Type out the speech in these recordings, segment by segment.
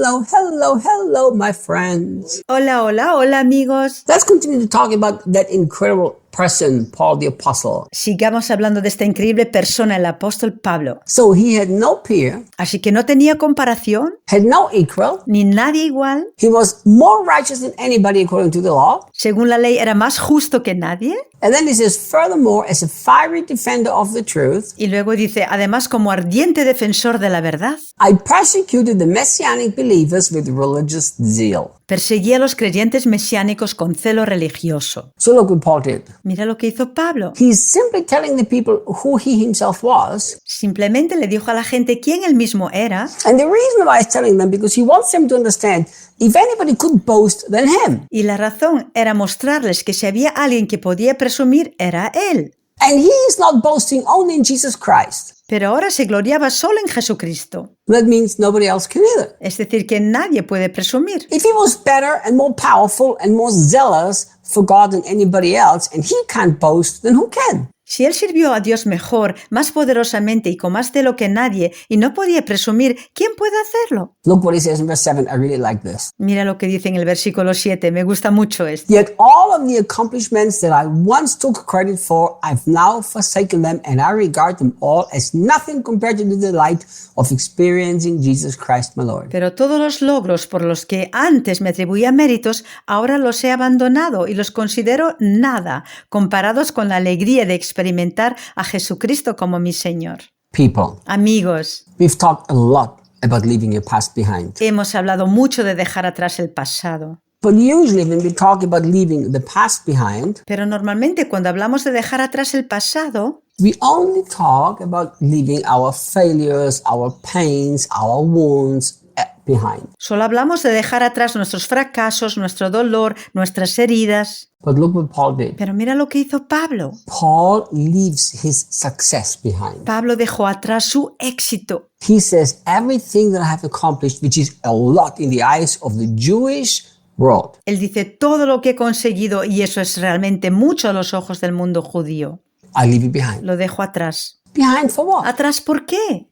hello, my friends. Hola, hola, hola, amigos. Let's continue to talk about that incredible person, Paul the apostle. Sigamos hablando de esta increíble persona, el apóstol Pablo. So he had no peer, Así que no tenía comparación, had no equal. ni nadie igual. He was more righteous than anybody according to the law. Según la ley, era más justo que nadie. And then he says, furthermore, as a fiery defender of the truth, Y luego dice, además, como ardiente defensor de la verdad, I persecuted the messianic believers with religious zeal. perseguí a los creyentes mesiánicos con celo religioso. So look what Paul did. Mira lo que hizo Pablo. He's simply telling the people who he himself was. Simplemente le dijo a la gente quién él mismo era. And the reason why he's telling them, because he wants them to understand, if anybody could boast, then him. Y la razón era mostrarles que si había alguien que podía presumir, era él. And he is not boasting only in Jesus Christ. Pero ahora se gloriaba solo en Jesucristo. That means nobody else can either. Es decir, que nadie puede presumir. If he was better and more powerful and more zealous for God than anybody else, and he can't boast, then who can? Si él sirvió a Dios mejor, más poderosamente y con más celo que nadie, y no podía presumir, ¿quién puede hacerlo? Look what he says in verse 7. I really like this. Mira lo que dice en el versículo 7, me gusta mucho esto. Yet all of the accomplishments that I once took credit for, I've now forsaken them, and I regard them all as nothing compared to the delight of experiencing Jesus Christ my Lord. Pero todos los logros por los que antes me atribuía méritos, ahora los he abandonado y los considero nada, comparados con la alegría de experimentar a Jesucristo como mi Señor. People, Amigos, we've talked a lot about leaving your past behind. hemos hablado mucho de dejar atrás el pasado. But usually when we talk about leaving the past behind, Pero normalmente cuando hablamos de dejar atrás el pasado, we only talk about leaving our failures, our pains, our wounds behind. solo hablamos de dejar atrás nuestros fracasos, nuestro dolor, nuestras heridas. But look what Paul did. Pero mira lo que hizo Pablo. Paul leaves his success behind. Pablo dejó atrás su éxito. He says, everything that I have accomplished, which is a lot in the eyes of the Jewish world, Él dice todo lo que he conseguido y eso es realmente mucho a los ojos del mundo judío. I leave it behind. Lo dejo atrás. Behind for what? ¿Atrás por qué?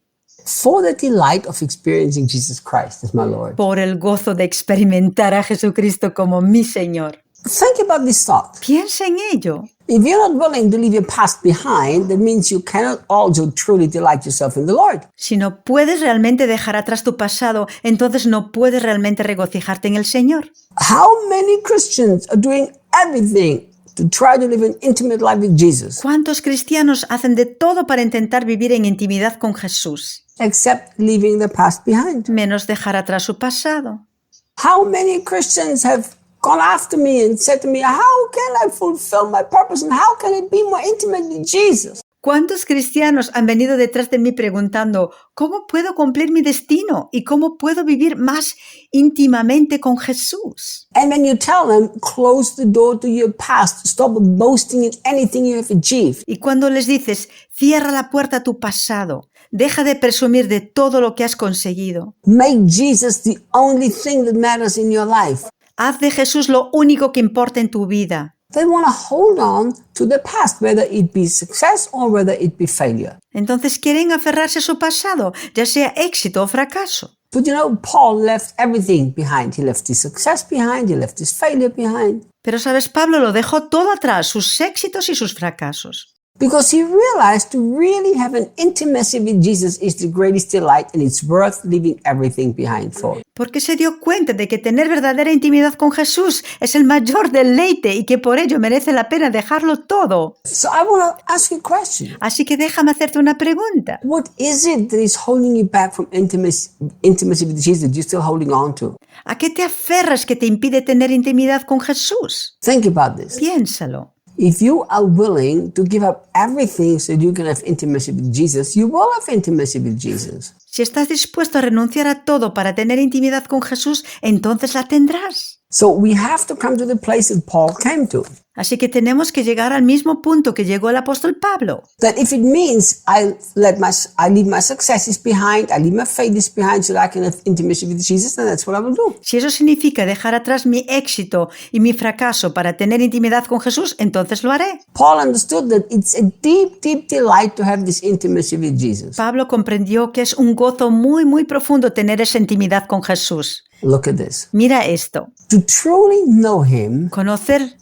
For the delight of experiencing Jesus Christ as my Lord. Por el gozo de experimentar a Jesucristo como mi Señor. Think about this thought. Piensa en ello. If you're not willing to leave your past behind, that means you cannot also truly delight yourself in the Lord. Si no puedes realmente dejar atrás tu pasado, entonces no puedes realmente regocijarte en el Señor. How many Christians are doing everything to try to live an intimate life with Jesus, ¿Cuántos cristianos hacen de todo para intentar vivir en intimidad con Jesús, except leaving the past behind? menos dejar atrás su pasado? How many Christians have gone after me and said to me, how can I fulfill my purpose and how can I be more intimate with Jesus? ¿Cuántos cristianos han venido detrás de mí preguntando cómo puedo cumplir mi destino y cómo puedo vivir más íntimamente con Jesús? And when you tell them, close the door to your past, stop boasting in anything you have achieved, Y cuando les dices, cierra la puerta a tu pasado, deja de presumir de todo lo que has conseguido, make Jesus the only thing that matters in your life, haz de Jesús lo único que importa en tu vida. they want to hold on to the past, whether it be success or whether it be failure. Entonces quieren aferrarse a su pasado, ya sea éxito o fracaso. But you know, Paul left everything behind. He left his success behind. He left his failure behind. Pero sabes, Pablo lo dejó todo atrás, sus éxitos y sus fracasos. Because he realized to really have an intimacy with Jesus is the greatest delight and it's worth leaving everything behind for. Porque se dio cuenta de que tener verdadera intimidad con Jesús es el mayor deleite y que por ello merece la pena dejarlo todo. So I want to ask you a question. Así que déjame hacerte una pregunta. What is it that is holding you back from intimacy with Jesus that you're still holding on to? ¿A qué te aferras que te impide tener intimidad con Jesús? Think about this. Piénsalo. If you are willing to give up everything so you can have intimacy with Jesus, you will have intimacy with Jesus. Si estás dispuesto a renunciar a todo para tener intimidad con Jesús, entonces la tendrás. So we have to come to the place that Paul came to. Así que tenemos que llegar al mismo punto que llegó el apóstol Pablo. That if it means I leave my successes behind, I leave my failures behind so that I can have intimacy with Jesus, then that's what I will do. Si eso significa dejar atrás mi éxito y mi fracaso para tener intimidad con Jesús, entonces lo haré. Paul understood that it's a deep, deep delight to have this intimacy with Jesus. Pablo comprendió que es un gozo muy, muy profundo tener esa intimidad con Jesús. Look at this. Mira esto. To truly know him Conocerle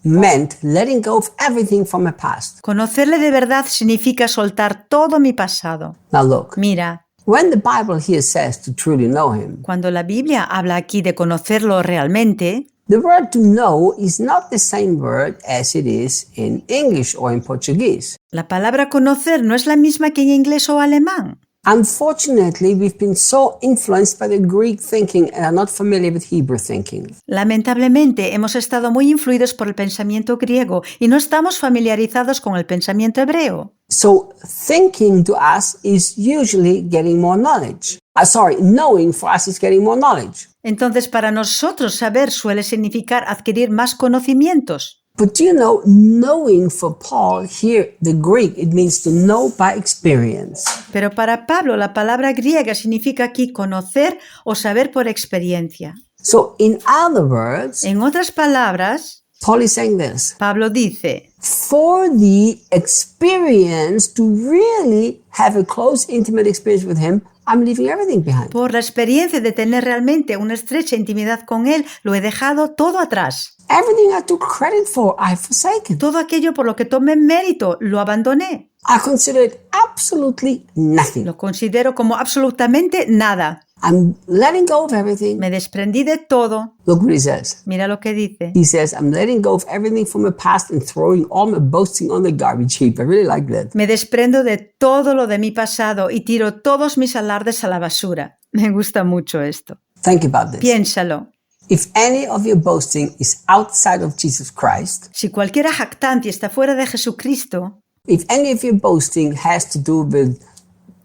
letting go of everything from my past. de verdad significa soltar todo mi pasado. Now look, Mira, when the Bible here says to truly know him, cuando la Biblia habla aquí de conocerlo realmente, the word to know is not the same word as it is in English or in Portuguese. la palabra conocer no es la misma que en inglés o alemán. Unfortunately, we've been so influenced by the Greek thinking and are not familiar with Hebrew thinking. Lamentablemente, hemos estado muy influidos por el pensamiento griego y no estamos familiarizados con el pensamiento hebreo. So thinking to us is usually getting more knowledge. Knowing for us is getting more knowledge. Entonces, para nosotros saber suele significar adquirir más conocimientos. But do you know, knowing for Paul here, the Greek, it means to know by experience. Pero para Pablo, la palabra griega significa aquí conocer o saber por experiencia. So in other words, En otras palabras, Paul is saying this. Pablo dice, For the experience to really have a close, intimate experience with him, I'm leaving everything behind. por la experiencia de tener realmente una estrecha intimidad con él, lo he dejado todo atrás. Everything I took credit for, I've forsaken. Todo aquello por lo que tomé mérito, lo abandoné. I consider it absolutely nothing. Lo considero como absolutamente nada. I'm letting go of everything. Me desprendí de todo. Look what he says. Mira lo que dice. He says, I'm letting go of everything from my past and throwing all my boasting on the garbage heap. I really like that. Me desprendo de todo lo de mi pasado y tiro todos mis alardes a la basura. Me gusta mucho esto. Think about this. Piénsalo. If any of your boasting is outside of Jesus Christ, Si cualquiera jactancia está fuera de Jesucristo, if any of your boasting has to do with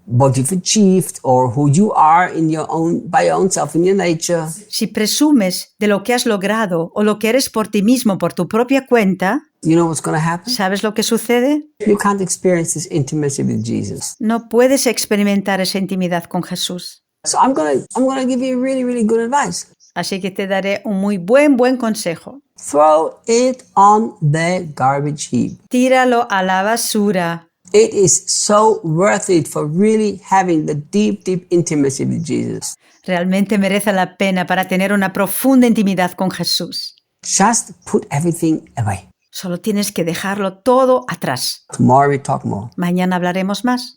what you've achieved or who you are by your own self in your nature, si presumes de lo que has logrado o lo que eres por ti mismo por tu propia cuenta, you know what's going to happen? ¿sabes lo que sucede? You can't experience this intimacy with Jesus. No puedes experimentar esa intimidad con Jesús. So I'm gonna give you really, really good advice. Así que te daré un muy buen consejo. Throw it on the garbage heap. Tíralo a la basura. It is so worth it for really having the deep, deep intimacy with Jesus. Realmente merece la pena para tener una profunda intimidad con Jesús. Just put everything away. Solo tienes que dejarlo todo atrás. Tomorrow we talk more. Mañana hablaremos más.